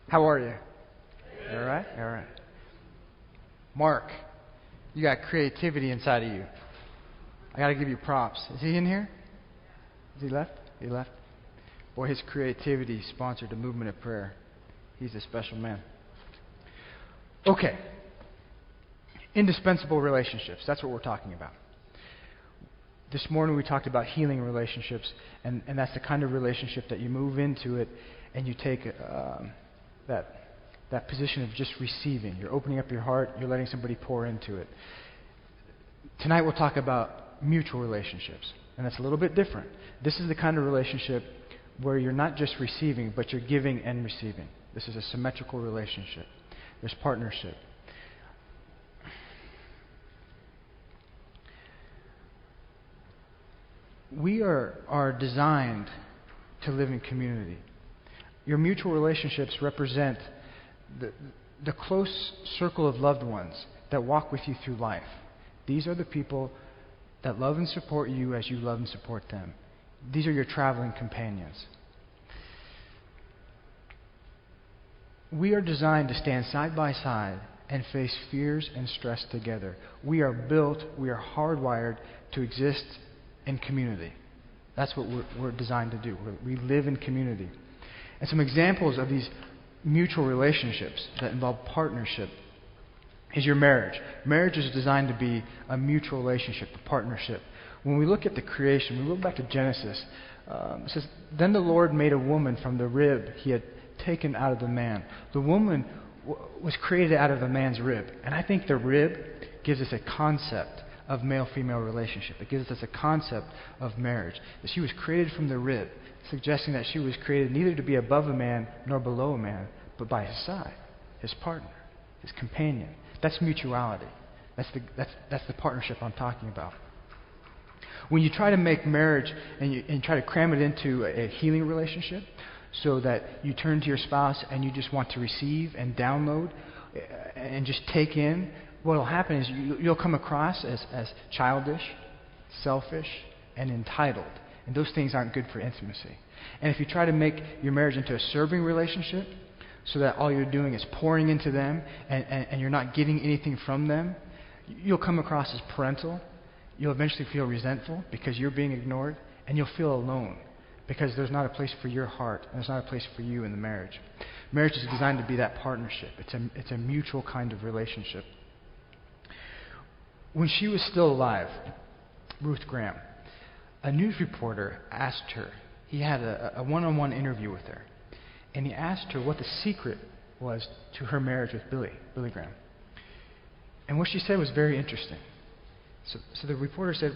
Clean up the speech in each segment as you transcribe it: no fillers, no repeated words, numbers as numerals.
How are you? All right? All right. Mark, you got creativity inside of you. I got to give you props. Is he in here? Is he left? He left. Boy, his creativity sponsored a movement of prayer. He's a special man. Okay. Indispensable relationships. That's what we're talking about. This morning we talked about healing relationships, and that's the kind of relationship that you move into it and you take that position of just receiving. You're opening up your heart, you're letting somebody pour into it. Tonight we'll talk about mutual relationships, and that's a little bit different. This is the kind of relationship where you're not just receiving, but you're giving and receiving. This is a symmetrical relationship. There's partnership. We are designed to live in community. Your mutual relationships represent the close circle of loved ones that walk with you through life. These are the people that love and support you as you love and support them. These are your traveling companions. We are designed to stand side by side and face fears and stress together. We are hardwired to exist in community. That's what we're designed to do. We live in community. And some examples of these mutual relationships that involve partnership is your marriage. Marriage is designed to be a mutual relationship, a partnership. When we look at the creation, we look back to Genesis. It says, "Then the Lord made a woman from the rib he had taken out of the man." The woman was created out of the man's rib. And I think the rib gives us a concept of male-female relationship. It gives us a concept of marriage. That she was created from the rib, suggesting that she was created neither to be above a man nor below a man, but by his side, his partner, his companion. That's mutuality. That's the partnership I'm talking about. When you try to make marriage and you try to cram it into a healing relationship so that you turn to your spouse and you just want to receive and download and just take in, what will happen is you'll come across as childish, selfish, and entitled. And those things aren't good for intimacy. And if you try to make your marriage into a serving relationship so that all you're doing is pouring into them and you're not getting anything from them, you'll come across as parental. You'll eventually feel resentful because you're being ignored, and you'll feel alone because there's not a place for your heart and there's not a place for you in the marriage. Marriage is designed to be that partnership. It's a mutual kind of relationship. When she was still alive, Ruth Graham, a news reporter asked her, he had a one-on-one interview with her, and he asked her what the secret was to her marriage with Billy Graham. And what she said was very interesting. So the reporter said,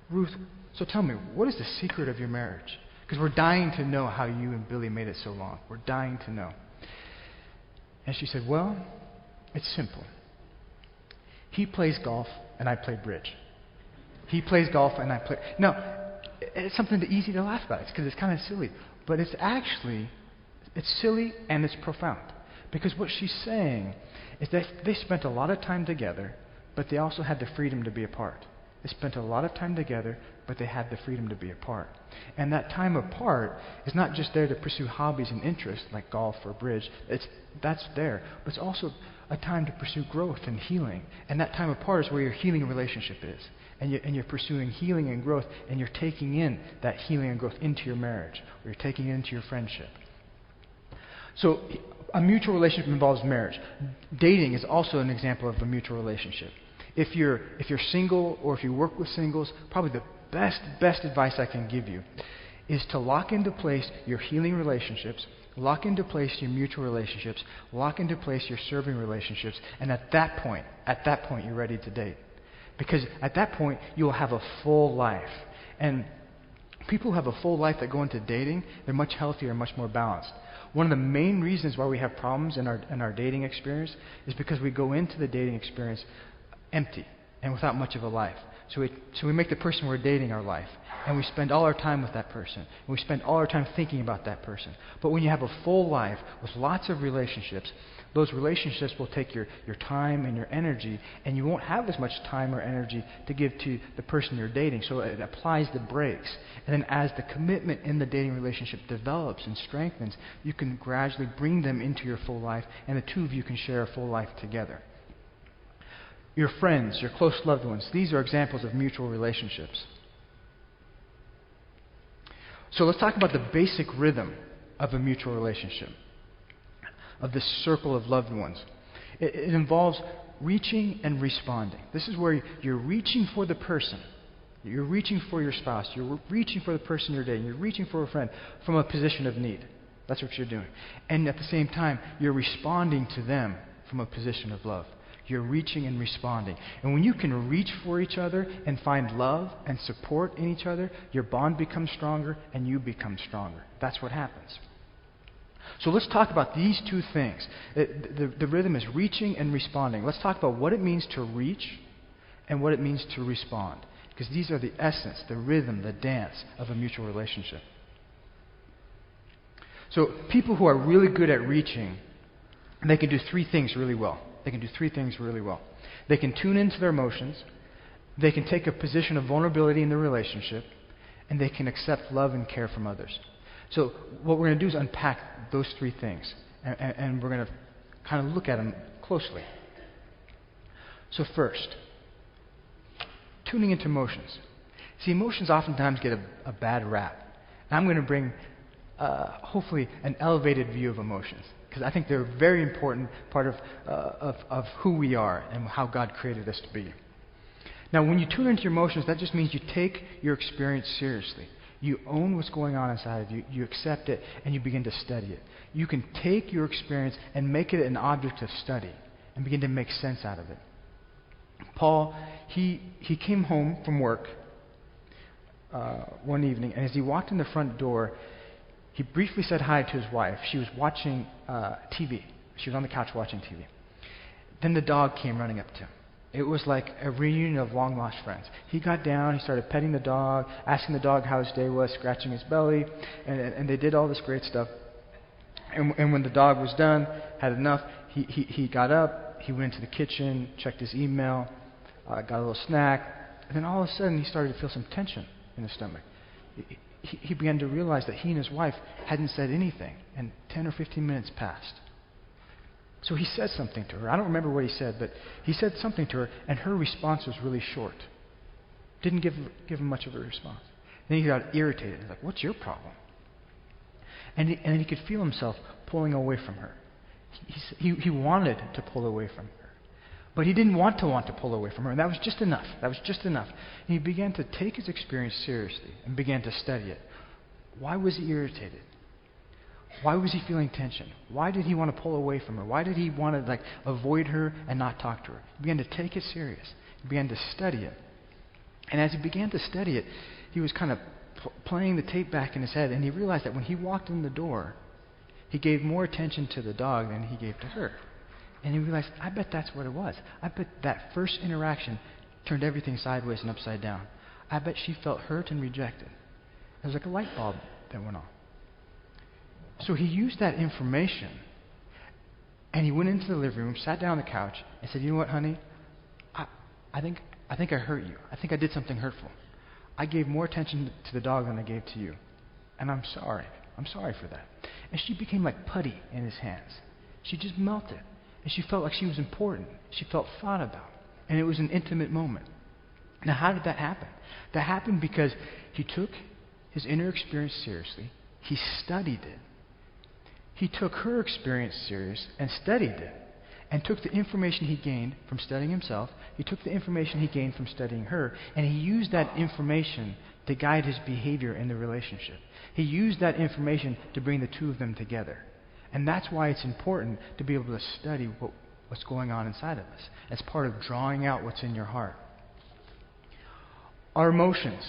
"Ruth, so tell me, what is the secret of your marriage? Because we're dying to know how you and Billy made it so long. We're dying to know." And she said, "Well, it's simple. He plays golf and I play bridge. He plays golf and I play..." Now, it's something easy to laugh about. It's because it's kind of silly. But it's silly and it's profound. Because what she's saying is that they spent a lot of time together, but they also had the freedom to be apart. They spent a lot of time together, but they had the freedom to be apart. And that time apart is not just there to pursue hobbies and interests like golf or bridge. That's there. But it's also a time to pursue growth and healing. And that time apart is where your healing relationship is. And you're pursuing healing and growth, and you're taking in that healing and growth into your marriage, or you're taking it into your friendship. So a mutual relationship involves marriage. Dating is also an example of a mutual relationship. If you're single or if you work with singles, probably the best advice I can give you is to lock into place your healing relationships, lock into place your mutual relationships, lock into place your serving relationships, and at that point you're ready to date. Because at that point you'll have a full life. And people who have a full life that go into dating, they're much healthier and much more balanced. One of the main reasons why we have problems in our dating experience is because we go into the dating experience empty and without much of a life. So we make the person we're dating our life. And we spend all our time with that person. And we spend all our time thinking about that person. But when you have a full life with lots of relationships, those relationships will take your time and your energy, and you won't have as much time or energy to give to the person you're dating. So it applies the brakes. And then as the commitment in the dating relationship develops and strengthens, you can gradually bring them into your full life, and the two of you can share a full life together. Your friends, your close loved ones, these are examples of mutual relationships. So let's talk about the basic rhythm of a mutual relationship, of this circle of loved ones. It involves reaching and responding. This is where you're reaching for the person. You're reaching for your spouse. You're reaching for the person you're dating. You're reaching for a friend from a position of need. That's what you're doing. And at the same time, you're responding to them from a position of love. You're reaching and responding. And when you can reach for each other and find love and support in each other, your bond becomes stronger and you become stronger. That's what happens. So let's talk about these two things. The rhythm is reaching and responding. Let's talk about what it means to reach and what it means to respond. Because these are the essence, the rhythm, the dance of a mutual relationship. So people who are really good at reaching, they can do three things really well. They can do three things really well. They can tune into their emotions, they can take a position of vulnerability in the relationship, and they can accept love and care from others. So what we're going to do is unpack those three things, and we're going to kind of look at them closely. So first, tuning into emotions. See, emotions oftentimes get a bad rap. And I'm going to bring, hopefully, an elevated view of emotions. Because I think they're a very important part of who we are and how God created us to be. Now, when you tune into your emotions, that just means you take your experience seriously. You own what's going on inside of you, you accept it, and you begin to study it. You can take your experience and make it an object of study and begin to make sense out of it. Paul, he came home from work one evening, and as he walked in the front door, he briefly said hi to his wife. She was watching TV. She was on the couch watching TV. Then the dog came running up to him. It was like a reunion of long-lost friends. He got down, he started petting the dog, asking the dog how his day was, scratching his belly, and they did all this great stuff. And when the dog was done, had enough, he got up, he went into the kitchen, checked his email, got a little snack, and then all of a sudden he started to feel some tension in his stomach. He began to realize that he and his wife hadn't said anything, and 10 or 15 minutes passed. So he said something to her. I don't remember what he said, but he said something to her, and her response was really short. Didn't give him much of a response. Then he got irritated. He's like, "What's your problem?" And he could feel himself pulling away from her. He wanted to pull away from her. But he didn't want to pull away from her, and that was just enough. That was just enough. And he began to take his experience seriously and began to study it. Why was he irritated? Why was he feeling tension? Why did he want to pull away from her? Why did he want to avoid her and not talk to her? He began to take it serious. He began to study it. And as he began to study it, he was kind of playing the tape back in his head, and he realized that when he walked in the door, he gave more attention to the dog than he gave to her. And he realized, I bet that's what it was. I bet that first interaction turned everything sideways and upside down. I bet she felt hurt and rejected. It was like a light bulb that went on. So he used that information, and he went into the living room, sat down on the couch, and said, "You know what, honey? I think I hurt you. I think I did something hurtful. I gave more attention to the dog than I gave to you. And I'm sorry. I'm sorry for that." And she became like putty in his hands. She just melted. And she felt like she was important. She felt thought about. And it was an intimate moment. Now, how did that happen? That happened because he took his inner experience seriously. He studied it. He took her experience serious and studied it. And took the information he gained from studying himself. He took the information he gained from studying her. And he used that information to guide his behavior in the relationship. He used that information to bring the two of them together. And that's why it's important to be able to study what's going on inside of us as part of drawing out what's in your heart. Our emotions,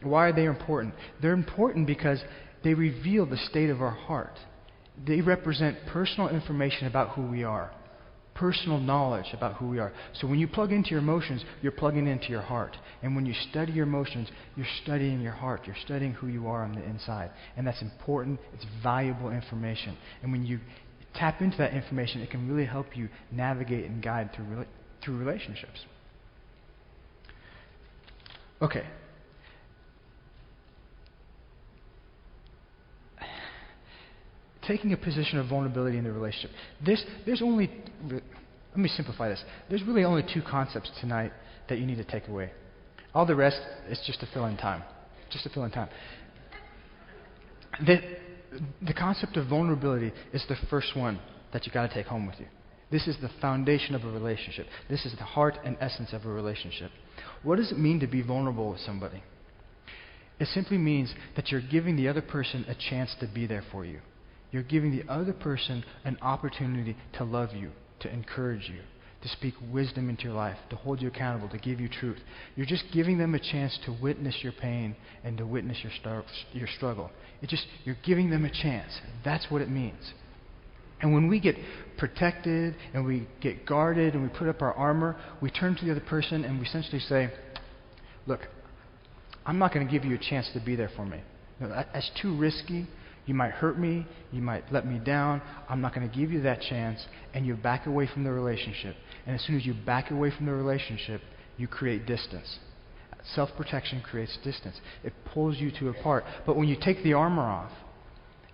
why are they important? They're important because they reveal the state of our heart. They represent personal information about who we are. personal knowledge about who we are. So when you plug into your emotions, you're plugging into your heart. And when you study your emotions, you're studying your heart. You're studying who you are on the inside. And that's important. It's valuable information. And when you tap into that information, it can really help you navigate and guide through relationships. Okay. Taking a position of vulnerability in the relationship. Let me simplify this. There's really only two concepts tonight that you need to take away. All the rest is just to fill in time. Just to fill in time. The concept of vulnerability is the first one that you got to take home with you. This is the foundation of a relationship. This is the heart and essence of a relationship. What does it mean to be vulnerable with somebody? It simply means that you're giving the other person a chance to be there for you. You're giving the other person an opportunity to love you, to encourage you, to speak wisdom into your life, to hold you accountable, to give you truth. You're just giving them a chance to witness your pain and to witness your struggle. You're giving them a chance. That's what it means. And when we get protected and we get guarded and we put up our armor, we turn to the other person and we essentially say, look, I'm not going to give you a chance to be there for me. That's too risky. You might hurt me. You might let me down. I'm not going to give you that chance. And you back away from the relationship. And as soon as you back away from the relationship, you create distance. Self-protection creates distance. It pulls you two apart. But when you take the armor off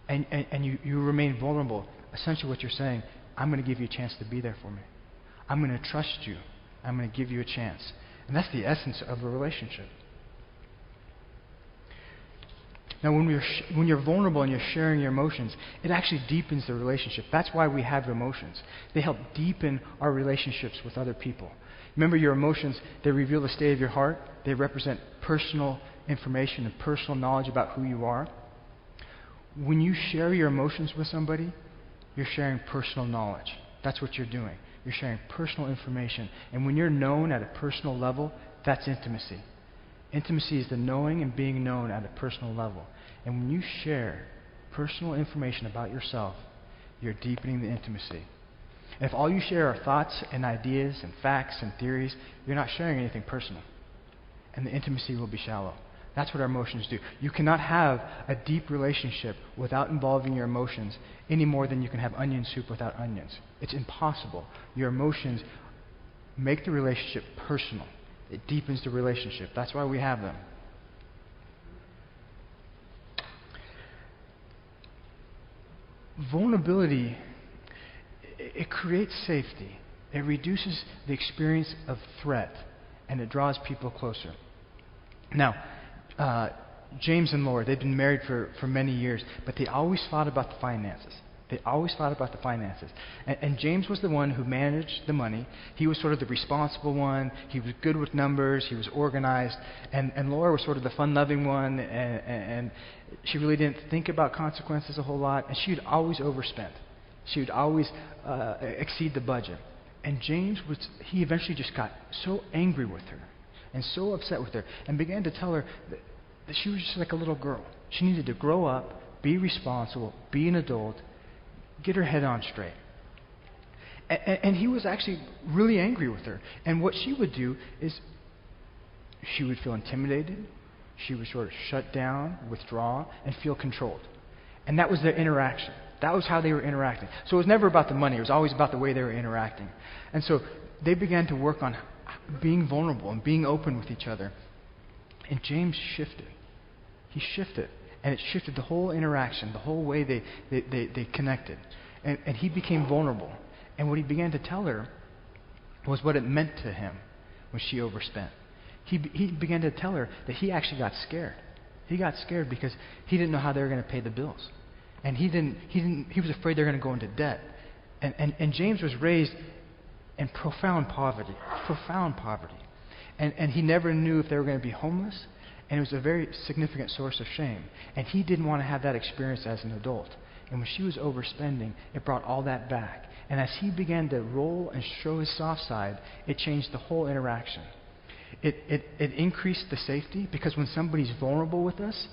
and you remain vulnerable, essentially what you're saying, I'm going to give you a chance to be there for me. I'm going to trust you. I'm going to give you a chance. And that's the essence of a relationship. Now, when you're vulnerable and you're sharing your emotions, it actually deepens the relationship. That's why we have emotions. They help deepen our relationships with other people. Remember, your emotions, they reveal the state of your heart. They represent personal information and personal knowledge about who you are. When you share your emotions with somebody, you're sharing personal knowledge. That's what you're doing. You're sharing personal information. And when you're known at a personal level, that's intimacy. Intimacy is the knowing and being known at a personal level. And when you share personal information about yourself, you're deepening the intimacy. And if all you share are thoughts and ideas and facts and theories, you're not sharing anything personal. And the intimacy will be shallow. That's what our emotions do. You cannot have a deep relationship without involving your emotions any more than you can have onion soup without onions. It's impossible. Your emotions make the relationship personal. It deepens the relationship. That's why we have them. Vulnerability, it creates safety. It reduces the experience of threat, and it draws people closer. Now, James and Laura, they've been married for many years, but they always fought about the finances. They always fought about the finances. And James was the one who managed the money. He was sort of the responsible one. He was good with numbers. He was organized. And Laura was sort of the fun-loving one. And she really didn't think about consequences a whole lot. And she would always overspend. She would always exceed the budget. And James he eventually just got so angry with her and so upset with her and began to tell her that she was just like a little girl. She needed to grow up, be responsible, be an adult, get her head on straight. And he was actually really angry with her. And what she would do is she would feel intimidated. She would sort of shut down, withdraw, and feel controlled. And that was their interaction. That was how they were interacting. So it was never about the money. It was always about the way they were interacting. And so they began to work on being vulnerable and being open with each other. And James shifted. He shifted. And it shifted the whole interaction, the whole way they connected. And he became vulnerable. And what he began to tell her was what it meant to him when she overspent. He began to tell her that he actually got scared. He got scared because he didn't know how they were going to pay the bills. And he was afraid they were going to go into debt. And James was raised in profound poverty. And he never knew if they were going to be homeless. And it was a very significant source of shame. And he didn't want to have that experience as an adult. And when she was overspending, it brought all that back. And as he began to roll and show his soft side, it changed the whole interaction. It increased the safety because when somebody's vulnerable with us,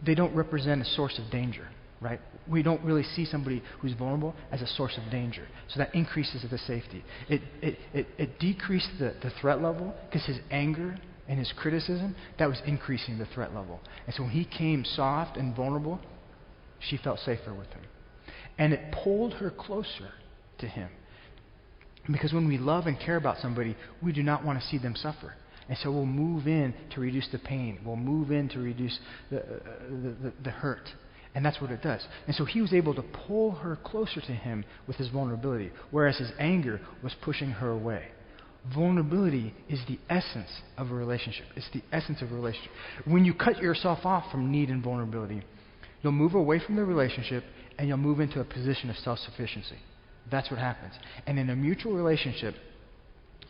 they don't represent a source of danger. right? We don't really see somebody who's vulnerable as a source of danger. So that increases the safety. It decreased the threat level because his anger and his criticism, that was increasing the threat level. And so when he came soft and vulnerable, she felt safer with him. And it pulled her closer to him. Because when we love and care about somebody, we do not want to see them suffer. And so we'll move in to reduce the pain. We'll move in to reduce the hurt. And that's what it does. And so he was able to pull her closer to him with his vulnerability, whereas his anger was pushing her away. Vulnerability is the essence of a relationship. It's the essence of a relationship. When you cut yourself off from need and vulnerability, you'll move away from the relationship and you'll move into a position of self-sufficiency. That's what happens. And in a mutual relationship,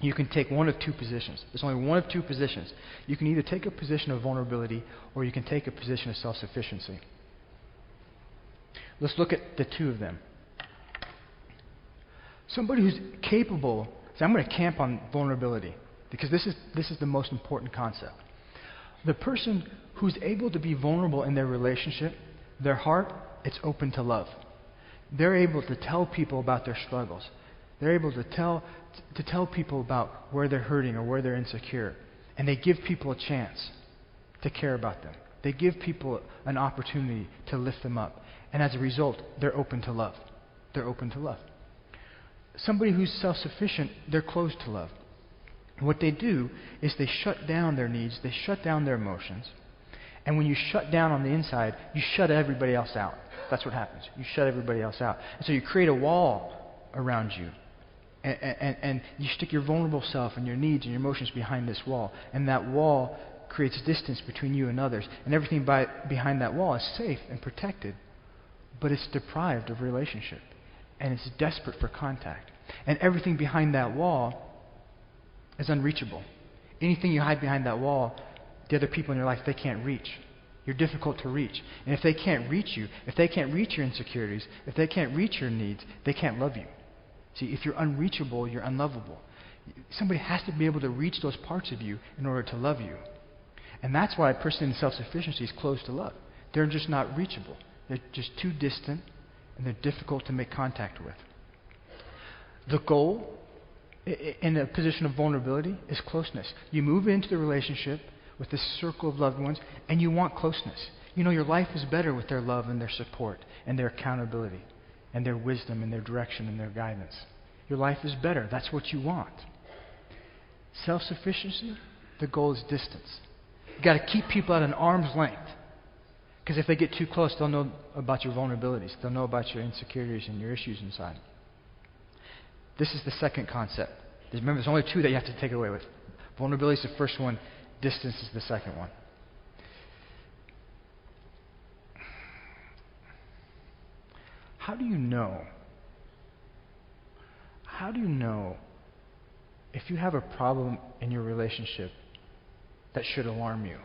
you can take one of two positions. There's only one of two positions. You can either take a position of vulnerability or you can take a position of self-sufficiency. Let's look at the two of them. Somebody who's capable, so I'm going to camp on vulnerability because this is the most important concept. The person who's able to be vulnerable in their relationship, their heart, it's open to love. They're able to tell people about their struggles. They're able to tell people about where they're hurting or where they're insecure. And they give people a chance to care about them. They give people an opportunity to lift them up. And as a result, they're open to love. They're open to love. Somebody who's self-sufficient, they're closed to love. What they do is they shut down their needs, they shut down their emotions. And when you shut down on the inside, you shut everybody else out. That's what happens. You shut everybody else out. And so you create a wall around you. And you stick your vulnerable self and your needs and your emotions behind this wall. And that wall creates distance between you and others. And everything behind that wall is safe and protected. But it's deprived of relationship. And it's desperate for contact. And everything behind that wall is unreachable. Anything you hide behind that wall, the other people in your life, they can't reach. You're difficult to reach. And if they can't reach you, if they can't reach your insecurities, if they can't reach your needs, they can't love you. See, if you're unreachable, you're unlovable. Somebody has to be able to reach those parts of you in order to love you. And that's why a person in self-sufficiency is closed to love. They're just not reachable. They're just too distant, and they're difficult to make contact with. The goal in a position of vulnerability is closeness. You move into the relationship with this circle of loved ones, and you want closeness. You know your life is better with their love and their support and their accountability and their wisdom and their direction and their guidance. Your life is better. That's what you want. Self-sufficiency, the goal is distance. You've got to keep people at an arm's length. Because if they get too close, they'll know about your vulnerabilities. They'll know about your insecurities and your issues inside. This is the second concept. Remember, there's only two that you have to take away with. Vulnerability is the first one. Distance is the second one. How do you know? How do you know if you have a problem in your relationship that should alarm you?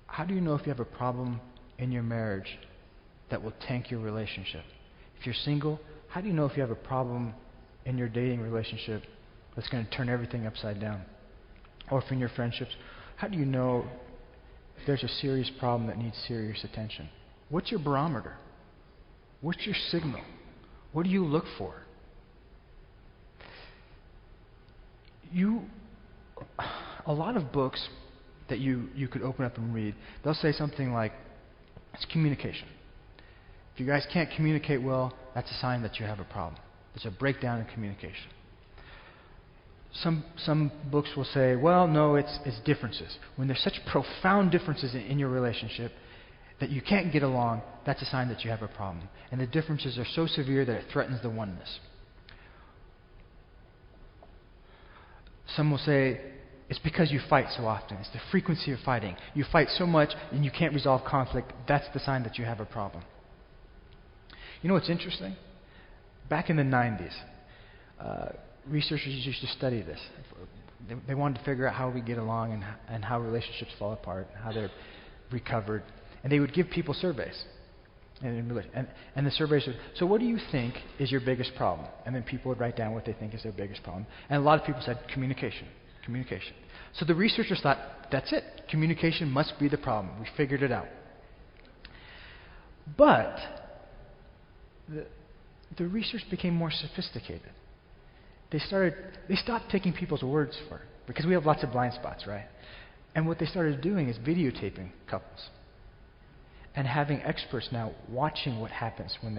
How do you know if you have a problem in your marriage that will tank your relationship? If you're single, how do you know if you have a problem in your dating relationship that's going to turn everything upside down? Or if in your friendships, how do you know if there's a serious problem that needs serious attention? What's your barometer? What's your signal? What do you look for? A lot of books that you could open up and read, they'll say something like, it's communication. If you guys can't communicate well, that's a sign that you have a problem. There's a breakdown in communication. Some books will say, well, no, it's differences. When there's such profound differences in your relationship that you can't get along, that's a sign that you have a problem. And the differences are so severe that it threatens the oneness. Some will say, it's because you fight so often. It's the frequency of fighting. You fight so much and you can't resolve conflict. That's the sign that you have a problem. You know what's interesting? Back in the 90s, researchers used to study this. They wanted to figure out how we get along and how relationships fall apart, and how they're recovered. And they would give people surveys. And the surveys would, so what do you think is your biggest problem? And then people would write down what they think is their biggest problem. And a lot of people said communication. So the researchers thought, that's it. Communication must be the problem. We figured it out. But the research became more sophisticated. They stopped taking people's words for it, because we have lots of blind spots, right? And what they started doing is videotaping couples and having experts now watching what happens when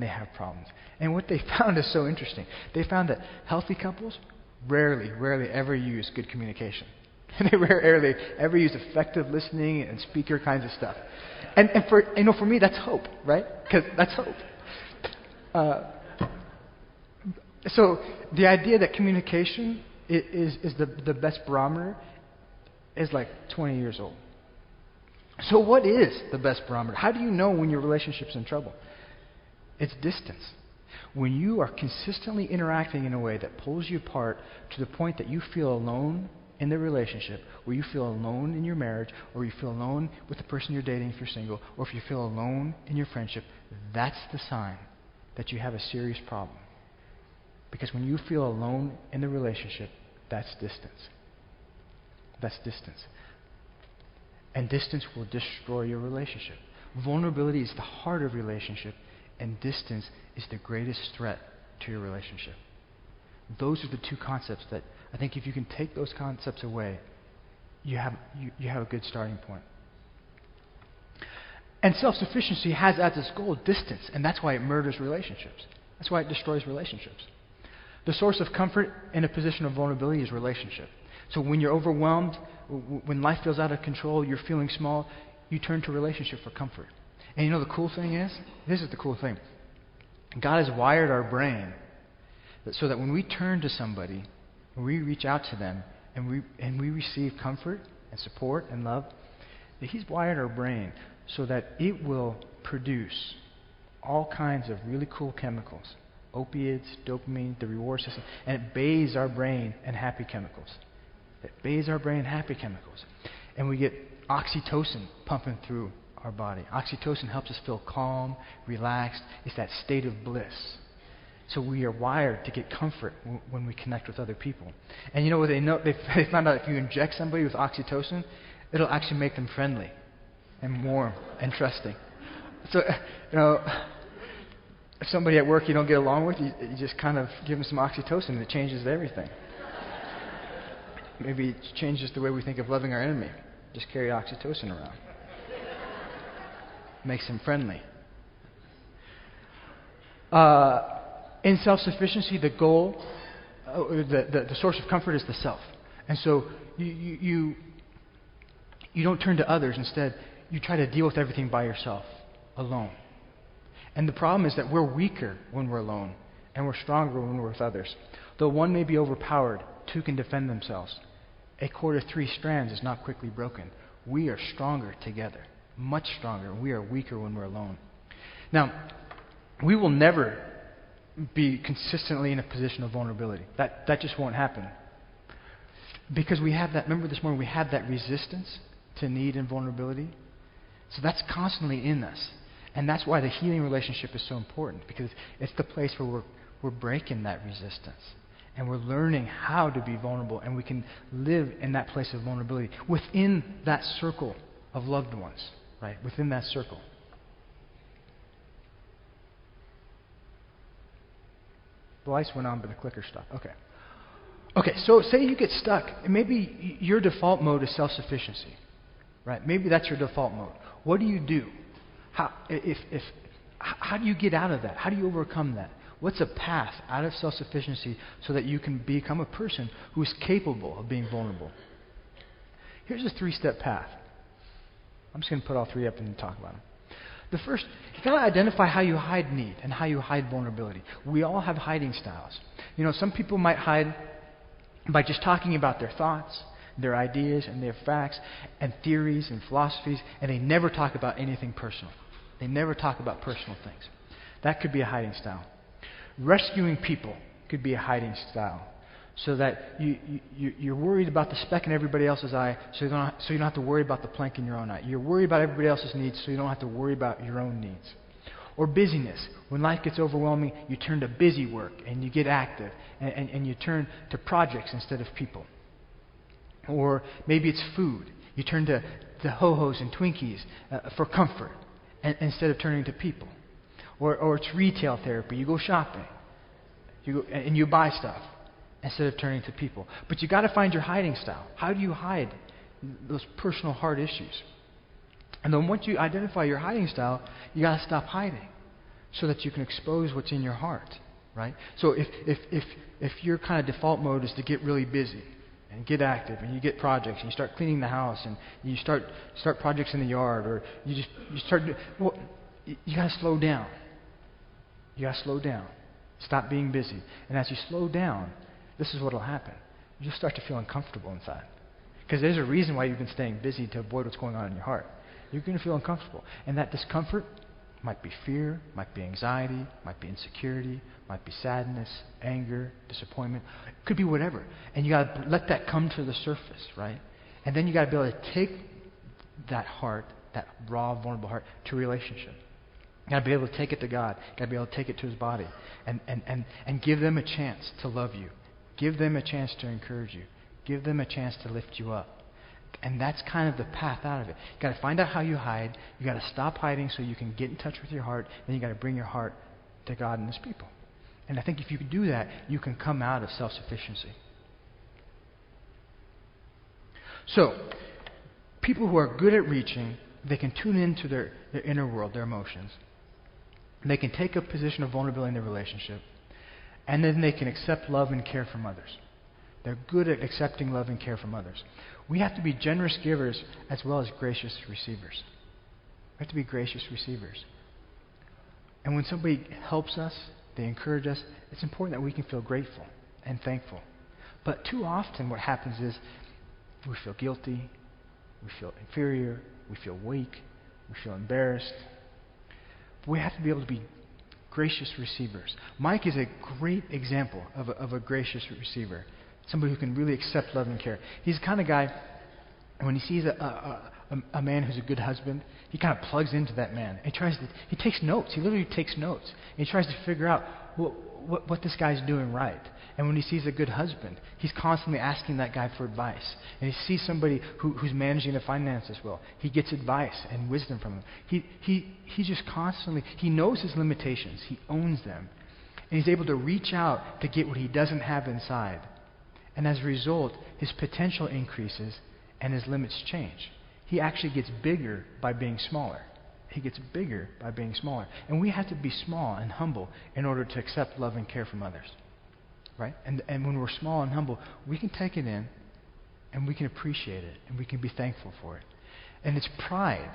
they have problems. And what they found is so interesting. They found that healthy couples rarely ever use good communication. They rarely ever use effective listening and speaker kinds of stuff. And for me, that's hope, right? Because that's hope. So the idea that communication is the best barometer is like 20 years old. So what is the best barometer? How do you know when your relationship's in trouble? It's distance. When you are consistently interacting in a way that pulls you apart to the point that you feel alone in the relationship, or you feel alone in your marriage, or you feel alone with the person you're dating if you're single, or if you feel alone in your friendship, that's the sign that you have a serious problem. Because when you feel alone in the relationship, that's distance. That's distance. And distance will destroy your relationship. Vulnerability is the heart of relationship, and distance is the greatest threat to your relationship. Those are the two concepts that I think if you can take those concepts away, you have a good starting point. And self-sufficiency has as its goal distance, and that's why it murders relationships. That's why it destroys relationships. The source of comfort in a position of vulnerability is relationship. So when you're overwhelmed, when life feels out of control, you're feeling small, you turn to relationship for comfort. And you know the cool thing is? This is the cool thing. God has wired our brain so that when we turn to somebody, when we reach out to them, and we receive comfort and support and love, that He's wired our brain so that it will produce all kinds of really cool chemicals. Opiates, dopamine, the reward system, and it bathes our brain in happy chemicals. It bathes our brain in happy chemicals. And we get oxytocin pumping through our body. Oxytocin helps us feel calm, relaxed. It's that state of bliss. So we are wired to get comfort when we connect with other people. And you know what they know? They found out if you inject somebody with oxytocin, it'll actually make them friendly and warm and trusting. So, if somebody at work you don't get along with, you just kind of give them some oxytocin and it changes everything. Maybe it changes the way we think of loving our enemy. Just carry oxytocin around. Makes them friendly. In self-sufficiency, the goal, the source of comfort is the self. And so you don't turn to others. Instead, you try to deal with everything by yourself, alone. And the problem is that we're weaker when we're alone, and we're stronger when we're with others. Though one may be overpowered, two can defend themselves. A cord of three strands is not quickly broken. We are stronger together, much stronger. We are weaker when we're alone. Now, we will never be consistently in a position of vulnerability. That just won't happen. Because we have that, remember this morning, we have that resistance to need and vulnerability. So that's constantly in us. And that's why the healing relationship is so important, because it's the place where we're breaking that resistance. And we're learning how to be vulnerable, and we can live in that place of vulnerability within that circle of loved ones, right? Within that circle. The lights went on, but the clicker stopped. Okay, so say you get stuck. Maybe your default mode is self-sufficiency, right? Maybe that's your default mode. What do you do? How do you get out of that? How do you overcome that? What's a path out of self-sufficiency so that you can become a person who is capable of being vulnerable? Here's a 3-step path. I'm just going to put all 3 up and talk about them. The first, you've got to identify how you hide need and how you hide vulnerability. We all have hiding styles. You know, some people might hide by just talking about their thoughts, their ideas, and their facts, and theories and philosophies, and they never talk about anything personal. They never talk about personal things. That could be a hiding style. Rescuing people could be a hiding style, so that you're worried about the speck in everybody else's eye, so you don't have to worry about the plank in your own eye. You're worried about everybody else's needs, so you don't have to worry about your own needs. Or busyness. When life gets overwhelming, you turn to busy work, and you get active, and you turn to projects instead of people. Or maybe it's food. You turn to ho-hos and Twinkies for comfort. instead of turning to people. Or it's retail therapy. You go shopping. And you buy stuff instead of turning to people. But you got to find your hiding style. How do you hide those personal heart issues? And then once you identify your hiding style, you got to stop hiding so that you can expose what's in your heart, right? So if your kind of default mode is to get really busy and get active, and you get projects, and you start cleaning the house, and you start projects in the yard, or you got to slow down. You got to slow down. Stop being busy. And as you slow down, this is what will happen. You'll start to feel uncomfortable inside. Because there's a reason why you've been staying busy, to avoid what's going on in your heart. You're going to feel uncomfortable. And that discomfort might be fear, might be anxiety, might be insecurity, might be sadness, anger, disappointment. It could be whatever. And you got to let that come to the surface, right? And then you got to be able to take that heart, that raw, vulnerable heart, to a relationship. You got to be able to take it to God. You got to be able to take it to His body, and give them a chance to love you. Give them a chance to encourage you. Give them a chance to lift you up. And that's kind of the path out of it. You got to find out how you hide. You got to stop hiding so you can get in touch with your heart. Then you got to bring your heart to God and His people. And I think if you can do that, you can come out of self-sufficiency. So, people who are good at reaching, they can tune into their inner world, their emotions. They can take a position of vulnerability in their relationship. And then they can accept love and care from others. They're good at accepting love and care from others. We have to be generous givers as well as gracious receivers. We have to be gracious receivers. And when somebody helps us, they encourage us, it's important that we can feel grateful and thankful. But too often what happens is we feel guilty, we feel inferior, we feel weak, we feel embarrassed. But we have to be able to be gracious receivers. Mike is a great example of a gracious receiver. Somebody who can really accept love and care. He's the kind of guy, when he sees a man who's a good husband, he kind of plugs into that man. He takes notes. He literally takes notes. And he tries to figure out what this guy's doing right. And when he sees a good husband, he's constantly asking that guy for advice. And he sees somebody who's managing the finances well. He gets advice and wisdom from him. He just constantly, he knows his limitations. He owns them. And he's able to reach out to get what he doesn't have inside. And as a result, his potential increases and his limits change. He actually gets bigger by being smaller. He gets bigger by being smaller. And we have to be small and humble in order to accept love and care from others. Right? And when we're small and humble, we can take it in and we can appreciate it and we can be thankful for it. And it's pride.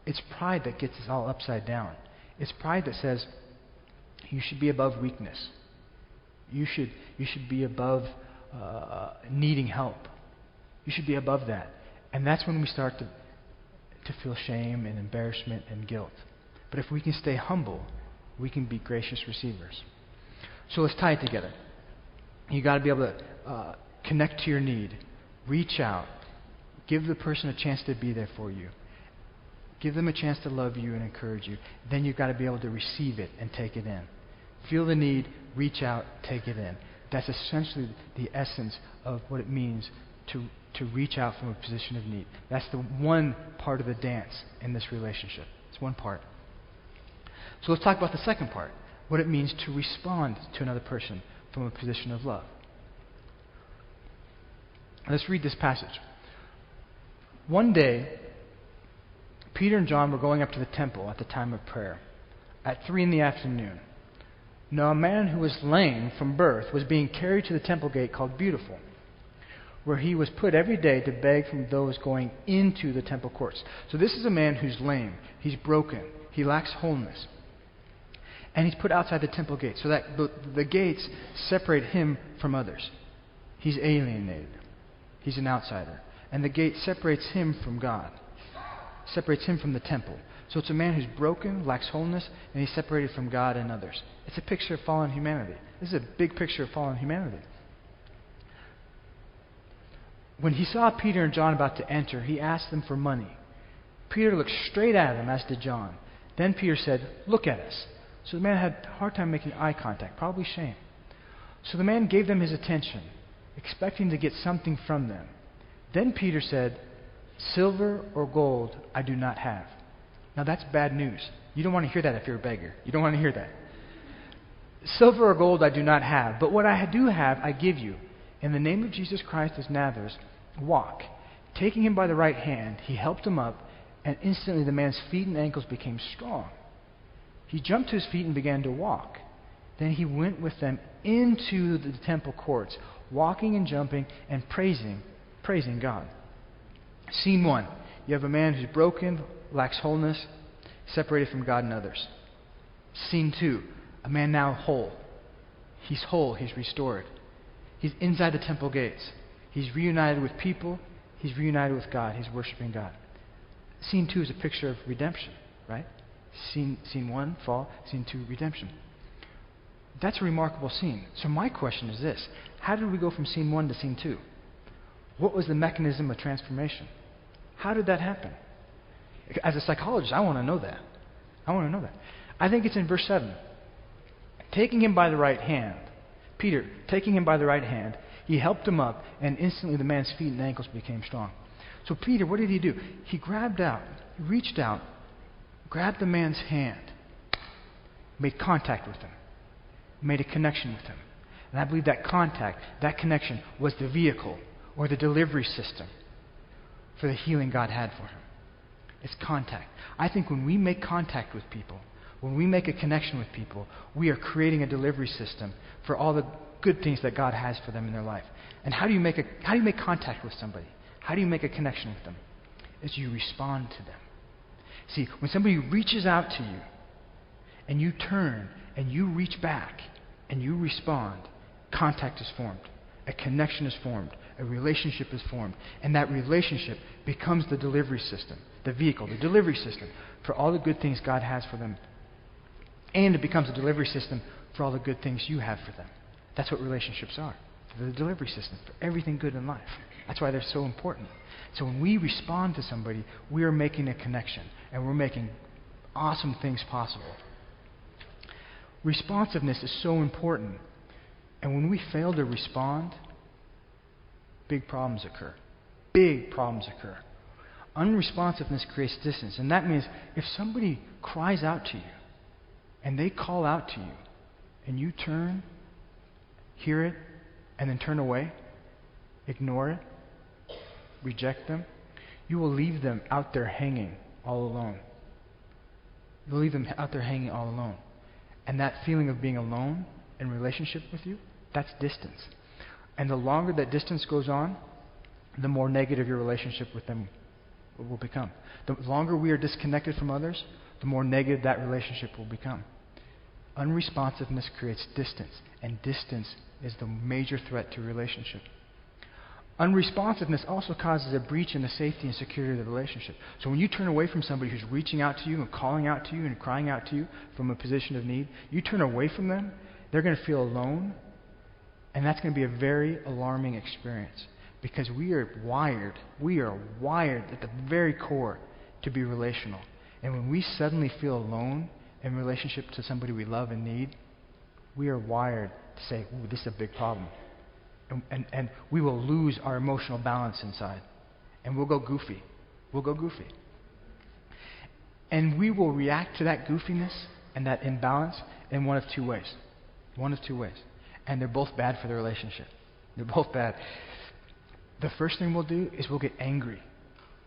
It's pride that gets us all upside down. It's pride that says you should be above weakness. You should be above needing help. You should be above that. And that's when we start to feel shame and embarrassment and guilt. But if we can stay humble, we can be gracious receivers. So let's tie it together. You got to be able to connect to your need. Reach out. Give the person a chance to be there for you. Give them a chance to love you and encourage you. Then you've got to be able to receive it and take it in. Feel the need, reach out, take it in. That's essentially the essence of what it means to reach out from a position of need. That's the one part of the dance in this relationship. It's one part. So let's talk about the second part, what it means to respond to another person from a position of love. Let's read this passage. One day, Peter and John were going up to the temple at the time of prayer at 3 p.m. Now a man who was lame from birth was being carried to the temple gate called Beautiful, where he was put every day to beg from those going into the temple courts. So this is a man who's lame. He's broken. He lacks wholeness. And he's put outside the temple gate so that the gates separate him from others. He's alienated. He's an outsider. And the gate separates him from God, separates him from the temple. So it's a man who's broken, lacks wholeness, and he's separated from God and others. It's a picture of fallen humanity. This is a big picture of fallen humanity. When he saw Peter and John about to enter, he asked them for money. Peter looked straight at him, as did John. Then Peter said, "Look at us." So the man had a hard time making eye contact, probably shame. So the man gave them his attention, expecting to get something from them. Then Peter said, "Silver or gold I do not have, Now that's bad news. You don't want to hear that if you're a beggar. You don't want to hear that. Silver or gold I do not have, but what I do have I give you. In the name of Jesus Christ of Nazareth, walk. Taking him by the right hand, he helped him up, and instantly the man's feet and ankles became strong. He jumped to his feet and began to walk. Then he went with them into the temple courts, walking and jumping and praising God. Scene 1. You have a man who's broken, lacks wholeness, separated from God and others. Scene 2. A man now whole. He's whole. He's restored. He's inside the temple gates. He's reunited with people. He's reunited with God. He's worshiping God. Scene 2 is a picture of redemption, right? Scene 1, fall. Scene 2, redemption. That's a remarkable scene. So my question is this. How did we go from scene 1 to scene 2? What was the mechanism of transformation? How did that happen? As a psychologist, I want to know that. I think it's in verse 7. Taking him by the right hand, Peter, taking him by the right hand, he helped him up, and instantly the man's feet and ankles became strong. So Peter, what did he do? He reached out, grabbed the man's hand, made contact with him, made a connection with him. And I believe that contact, that connection, was the vehicle or the delivery system for the healing God had for him. It's contact. I think when we make contact with people, when we make a connection with people, we are creating a delivery system for all the good things that God has for them in their life. And how do you make contact with somebody? How do you make a connection with them? Is you respond to them. See, when somebody reaches out to you, and you turn, and you reach back, and you respond, contact is formed. A connection is formed. A relationship is formed. And that relationship becomes the delivery system, the vehicle, the delivery system for all the good things God has for them. And it becomes a delivery system for all the good things you have for them. That's what relationships are. They're the delivery system for everything good in life. That's why they're so important. So when we respond to somebody, we are making a connection. And we're making awesome things possible. Responsiveness is so important. And when we fail to respond, big problems occur. Big problems occur. Unresponsiveness creates distance. And that means if somebody cries out to you, and they call out to you, and you turn, hear it, and then turn away, ignore it, reject them, you will leave them out there hanging all alone. You'll leave them out there hanging all alone. And that feeling of being alone in relationship with you, that's distance. And the longer that distance goes on, the more negative your relationship with them will become. The longer we are disconnected from others, the more negative that relationship will become. Unresponsiveness creates distance, and distance is the major threat to relationship. Unresponsiveness also causes a breach in the safety and security of the relationship. So when you turn away from somebody who's reaching out to you and calling out to you and crying out to you from a position of need, you turn away from them, they're going to feel alone, and that's going to be a very alarming experience because we are wired at the very core to be relational. And when we suddenly feel alone in relationship to somebody we love and need, we are wired to say, ooh, this is a big problem. And we will lose our emotional balance inside. And we'll go goofy. And we will react to that goofiness and that imbalance in one of two ways. And they're both bad for the relationship. They're both bad. The first thing we'll do is we'll get angry.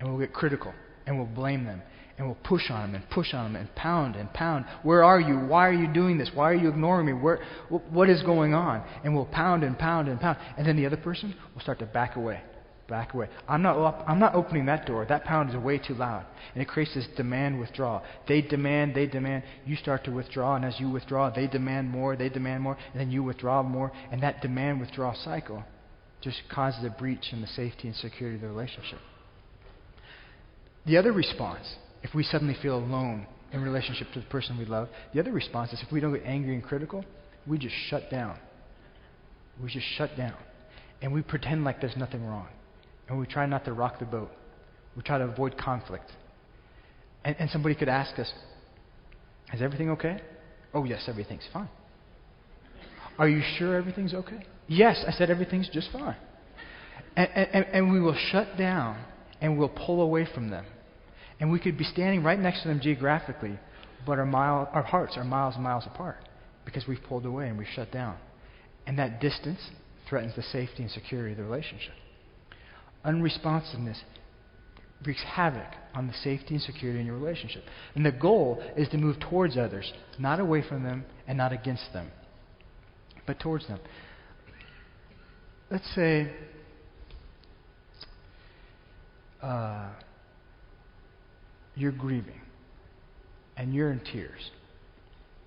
And we'll get critical. And we'll blame them. And we'll push on them and pound. Where are you? Why are you doing this? Why are you ignoring me? What is going on? And we'll pound. And then the other person will start to back away. I'm not opening that door. That pound is way too loud. And it creates this demand-withdrawal. They demand. You start to withdraw. And as you withdraw, they demand more. And then you withdraw more. And that demand-withdrawal cycle just causes a breach in the safety and security of the relationship. The other response, if we suddenly feel alone in relationship to the person we love, the other response is if we don't get angry and critical, we just shut down. And we pretend like there's nothing wrong. And we try not to rock the boat. We try to avoid conflict. And somebody could ask us, is everything okay? Oh, yes, everything's fine. Are you sure everything's okay? Yes, I said everything's just fine. And we will shut down and we'll pull away from them. And we could be standing right next to them geographically, but our hearts are miles and miles apart because we've pulled away and we've shut down. And that distance threatens the safety and security of the relationship. Unresponsiveness wreaks havoc on the safety and security in your relationship. And the goal is to move towards others, not away from them and not against them, but towards them. Let's say you're grieving and you're in tears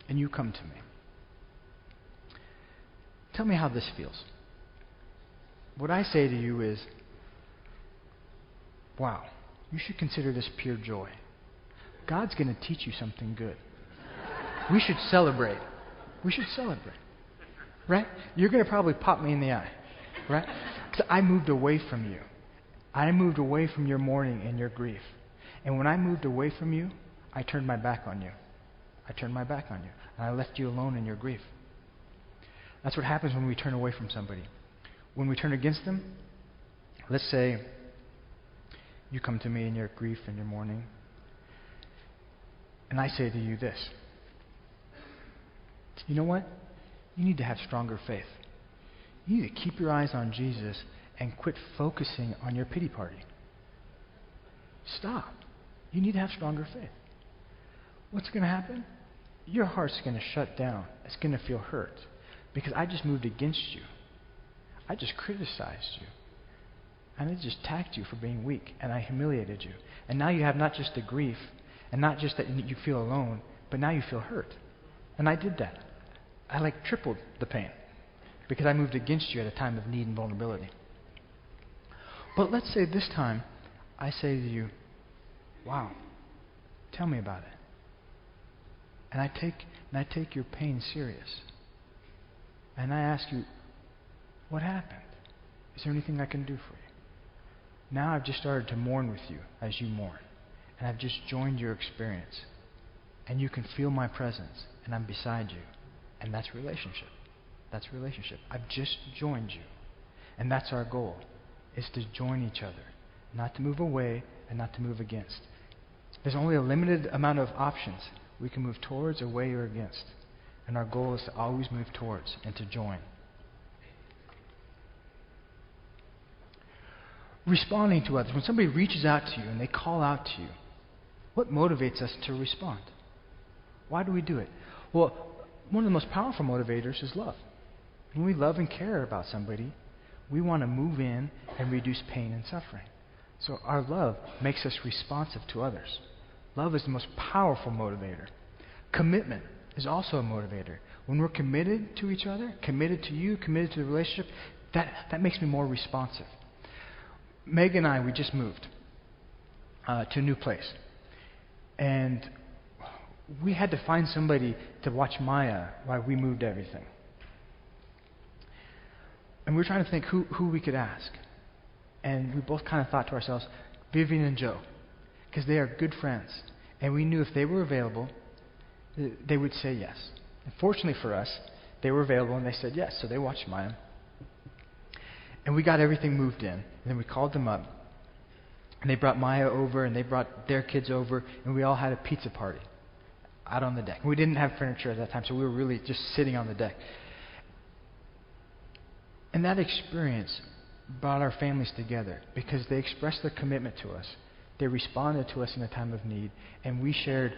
and you come to me. Tell me how this feels. What I say to you is, wow, you should consider this pure joy. God's going to teach you something good. We should celebrate. We should celebrate. Right? You're going to probably pop me in the eye. Right? So I moved away from you. I moved away from your mourning and your grief. And when I moved away from you, I turned my back on you. I turned my back on you. And I left you alone in your grief. That's what happens when we turn away from somebody. When we turn against them, let's say you come to me in your grief and your mourning, and I say to you this. You know what? You need to have stronger faith. You need to keep your eyes on Jesus and quit focusing on your pity party. Stop. You need to have stronger faith. What's going to happen? Your heart's going to shut down. It's going to feel hurt because I just moved against you. I just criticized you. And I just attacked you for being weak, and I humiliated you. And now you have not just the grief, and not just that you feel alone, but now you feel hurt. And I did that. I tripled the pain because I moved against you at a time of need and vulnerability. But let's say this time I say to you, wow, tell me about it. And I take your pain serious. And I ask you, what happened? Is there anything I can do for you? Now I've just started to mourn with you as you mourn. And I've just joined your experience. And you can feel my presence. And I'm beside you. And that's relationship. That's relationship. I've just joined you. And that's our goal, is to join each other. Not to move away and not to move against. There's only a limited amount of options. We can move towards, away, or against. And our goal is to always move towards and to join. Responding to others. When somebody reaches out to you and they call out to you, what motivates us to respond? Why do we do it? Well, one of the most powerful motivators is love. When we love and care about somebody, we want to move in and reduce pain and suffering. So our love makes us responsive to others. Love is the most powerful motivator. Commitment is also a motivator. When we're committed to each other, committed to you, committed to the relationship, that makes me more responsive. Meg and I, we just moved to a new place. And we had to find somebody to watch Maya while we moved everything. And we were trying to think who we could ask. And we both kind of thought to ourselves, Vivian and Joe, because they are good friends. And we knew if they were available, they would say yes. And fortunately for us, they were available and they said yes. So they watched Maya. And we got everything moved in. And then we called them up. And they brought Maya over and they brought their kids over. And we all had a pizza party out on the deck. We didn't have furniture at that time, so we were really just sitting on the deck. And that experience brought our families together because they expressed their commitment to us. They responded to us in a time of need, and we shared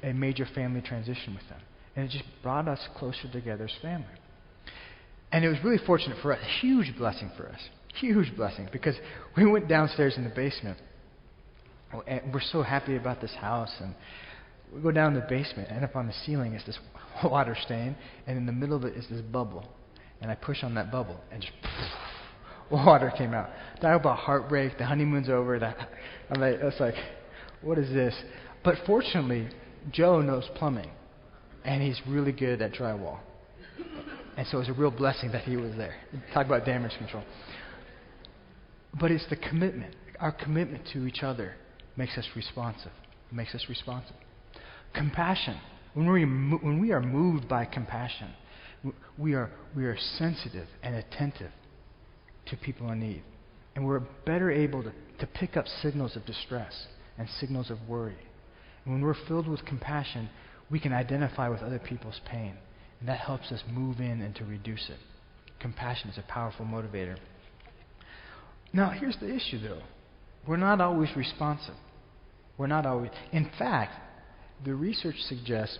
a major family transition with them. And it just brought us closer together as family. And it was really fortunate for us, a huge blessing for us, huge blessing, because we went downstairs in the basement. And we're so happy about this house, and we go down in the basement, and up on the ceiling is this water stain, and in the middle of it is this bubble. And I push on that bubble, and just water came out. Talk about heartbreak. The honeymoon's over. It's like, what is this? But fortunately, Joe knows plumbing, and he's really good at drywall. And so it was a real blessing that he was there. Talk about damage control. But it's the commitment. Our commitment to each other makes us responsive. Makes us responsive. Compassion. When we are moved by compassion, we are sensitive and attentive to people in need. And we're better able to pick up signals of distress and signals of worry. And when we're filled with compassion, we can identify with other people's pain, and that helps us move in and to reduce it. Compassion is a powerful motivator. Now, here's the issue, though. We're not always responsive. We're not always. In fact, the research suggests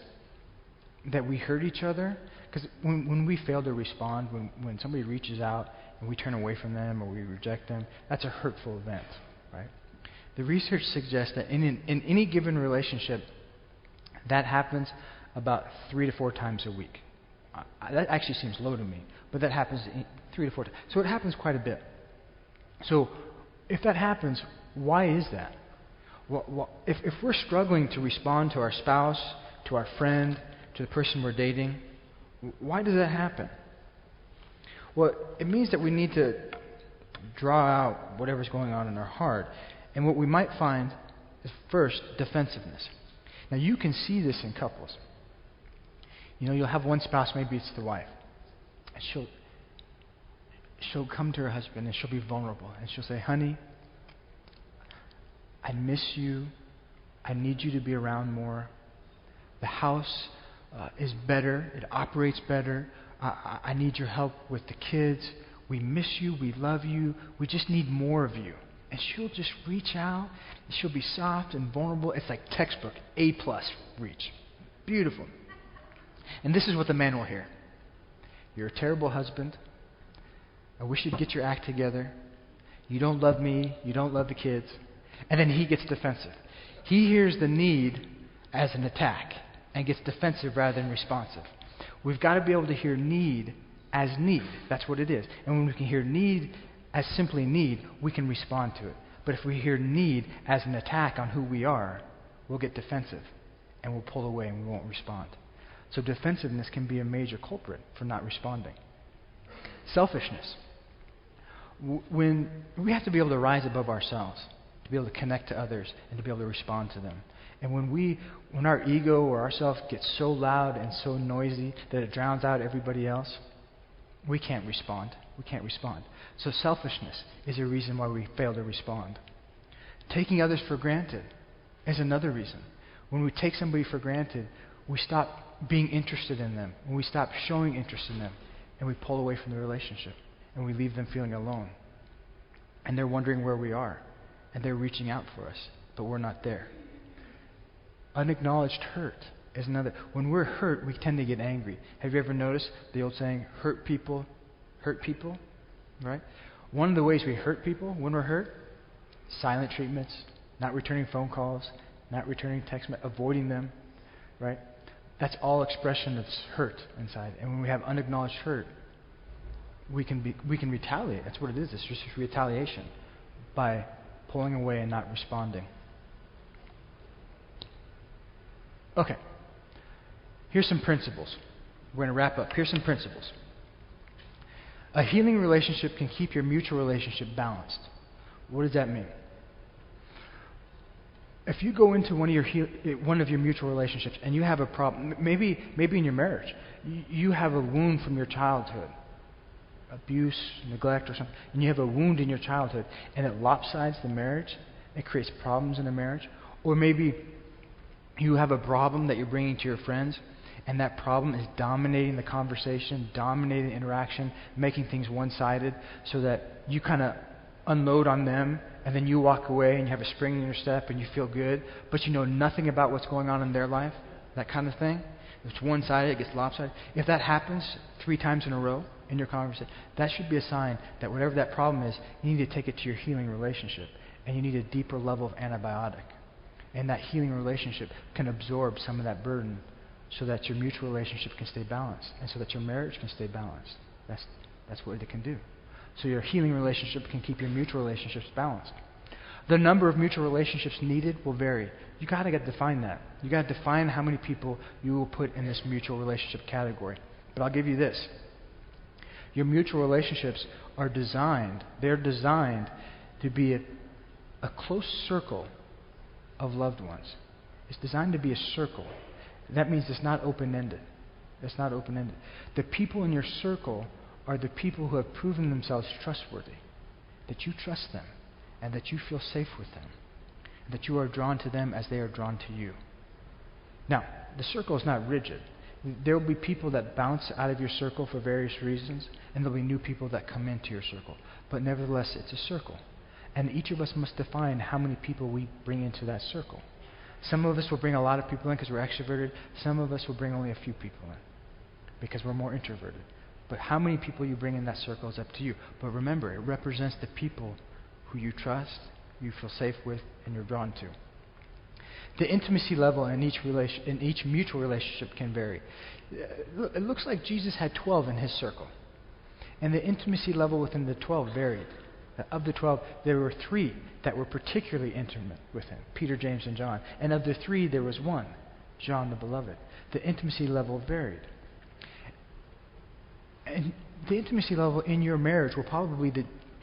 that we hurt each other, because when we fail to respond, when somebody reaches out and we turn away from them or we reject them, that's a hurtful event, right? The research suggests that in any given relationship, that happens about 3 to 4 times a week. That actually seems low to me, but that happens 3 to 4 times. So it happens quite a bit. So if that happens, why is that? Well, if we're struggling to respond to our spouse, to our friend, to the person we're dating, why does that happen? Well, it means that we need to draw out whatever's going on in our heart. And what we might find is, first, defensiveness. Now, you can see this in couples. You'll have one spouse, maybe it's the wife, and she'll come to her husband and she'll be vulnerable. And she'll say, honey, I miss you. I need you to be around more. The house is better. It operates better. I need your help with the kids. We miss you. We love you. We just need more of you. And she'll just reach out. And she'll be soft and vulnerable. It's like textbook, A+ reach. Beautiful. And this is what the man will hear. You're a terrible husband. I wish you'd get your act together. You don't love me. You don't love the kids. And then he gets defensive. He hears the need as an attack and gets defensive rather than responsive. We've got to be able to hear need as need. That's what it is. And when we can hear need as simply need, we can respond to it. But if we hear need as an attack on who we are, we'll get defensive and we'll pull away and we won't respond. So defensiveness can be a major culprit for not responding. Selfishness. When we have to be able to rise above ourselves, to be able to connect to others and to be able to respond to them. And when our ego or ourself gets so loud and so noisy that it drowns out everybody else, we can't respond. We can't respond. So selfishness is a reason why we fail to respond. Taking others for granted is another reason. When we take somebody for granted, we stop being interested in them. When we stop showing interest in them, and we pull away from the relationship, and we leave them feeling alone. And they're wondering where we are, and they're reaching out for us, but we're not there. Unacknowledged hurt is another. When we're hurt, we tend to get angry. Have you ever noticed the old saying, hurt people, right? One of the ways we hurt people when we're hurt, silent treatments, not returning phone calls, not returning text, avoiding them, right? That's all expression of hurt inside. And when we have unacknowledged hurt, we can retaliate. That's what it is. It's just retaliation by pulling away and not responding. Okay. Here's some principles. We're going to wrap up. Here's some principles. A healing relationship can keep your mutual relationship balanced. What does that mean? If you go into one of your mutual relationships and you have a problem, maybe in your marriage, you have a wound from your childhood, abuse, neglect, or something, and you have a wound in your childhood, and it lopsides the marriage, it creates problems in the marriage, or maybe you have a problem that you're bringing to your friends, and that problem is dominating the conversation, dominating the interaction, making things one-sided, so that you kind of unload on them, and then you walk away and you have a spring in your step and you feel good, but you know nothing about what's going on in their life, that kind of thing. If it's one-sided, it gets lopsided. If that happens 3 times in a row in your conversation, that should be a sign that whatever that problem is, you need to take it to your healing relationship, and you need a deeper level of antibiotic. And that healing relationship can absorb some of that burden so that your mutual relationship can stay balanced, and so that your marriage can stay balanced. That's what it can do. So your healing relationship can keep your mutual relationships balanced. The number of mutual relationships needed will vary. You got to define that. You got to define how many people you will put in this mutual relationship category. But I'll give you this. Your mutual relationships are designed to be a close circle of loved ones. It's designed to be a circle. That means it's not open-ended. It's not open-ended. The people in your circle are the people who have proven themselves trustworthy, that you trust them, and that you feel safe with them. that you are drawn to them as they are drawn to you. Now, the circle is not rigid. There will be people that bounce out of your circle for various reasons, and there will be new people that come into your circle. But nevertheless, it's a circle. And each of us must define how many people we bring into that circle. Some of us will bring a lot of people in because we're extroverted. Some of us will bring only a few people in because we're more introverted. But how many people you bring in that circle is up to you. But remember, it represents the people who you trust, you feel safe with, and you're drawn to. The intimacy level in each mutual relationship can vary. It looks like Jesus had 12 in his circle. And the intimacy level within the 12 varied. Of the 12, there were 3 that were particularly intimate with him, Peter, James, and John. And of the 3, there was 1, John the Beloved. The intimacy level varied. And the intimacy level in your marriage will probably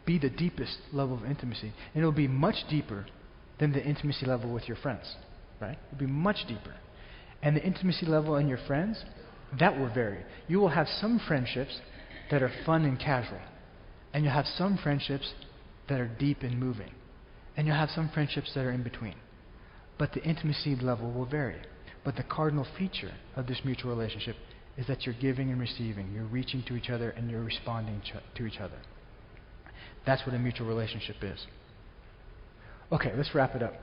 be the deepest level of intimacy. And it will be much deeper than the intimacy level with your friends. Right? It will be much deeper. And the intimacy level in your friends, that will vary. You will have some friendships that are fun and casual. And you'll have some friendships that are deep and moving. And you'll have some friendships that are in between. But the intimacy level will vary. But the cardinal feature of this mutual relationship is that you're giving and receiving. You're reaching to each other and you're responding to each other. That's what a mutual relationship is. Okay, let's wrap it up.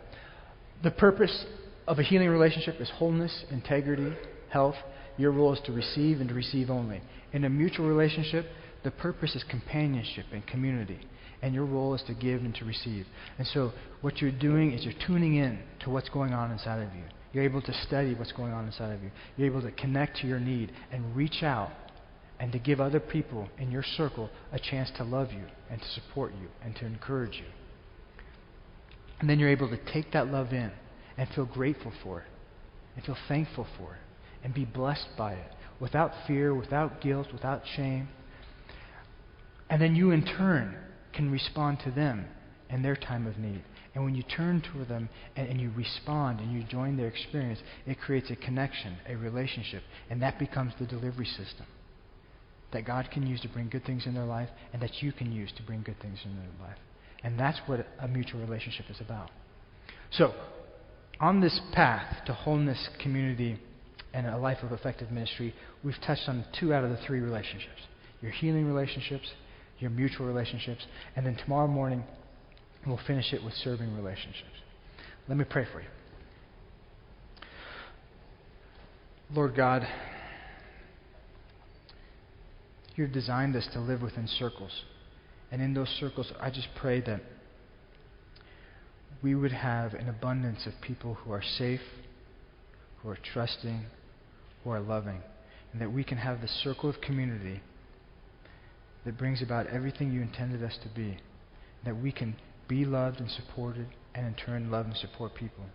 The purpose of a healing relationship is wholeness, integrity, health. Your role is to receive and to receive only. In a mutual relationship, the purpose is companionship and community. And your role is to give and to receive. And so what you're doing is you're tuning in to what's going on inside of you. You're able to study what's going on inside of you. You're able to connect to your need and reach out and to give other people in your circle a chance to love you and to support you and to encourage you. And then you're able to take that love in and feel grateful for it and feel thankful for it and be blessed by it without fear, without guilt, without shame. And then you in turn can respond to them in their time of need. And when you turn to them and you respond and you join their experience, it creates a connection, a relationship, and that becomes the delivery system that God can use to bring good things in their life and that you can use to bring good things in their life. And that's what a mutual relationship is about. So, on this path to wholeness, community, and a life of effective ministry, we've touched on 2 out of the 3 relationships. Your healing relationships, your mutual relationships, and then tomorrow morning we'll finish it with serving relationships. Let me pray for you. Lord God, you've designed us to live within circles. And in those circles, I just pray that we would have an abundance of people who are safe, who are trusting, who are loving, and that we can have the circle of community that brings about everything you intended us to be, that we can be loved and supported, and in turn love and support people.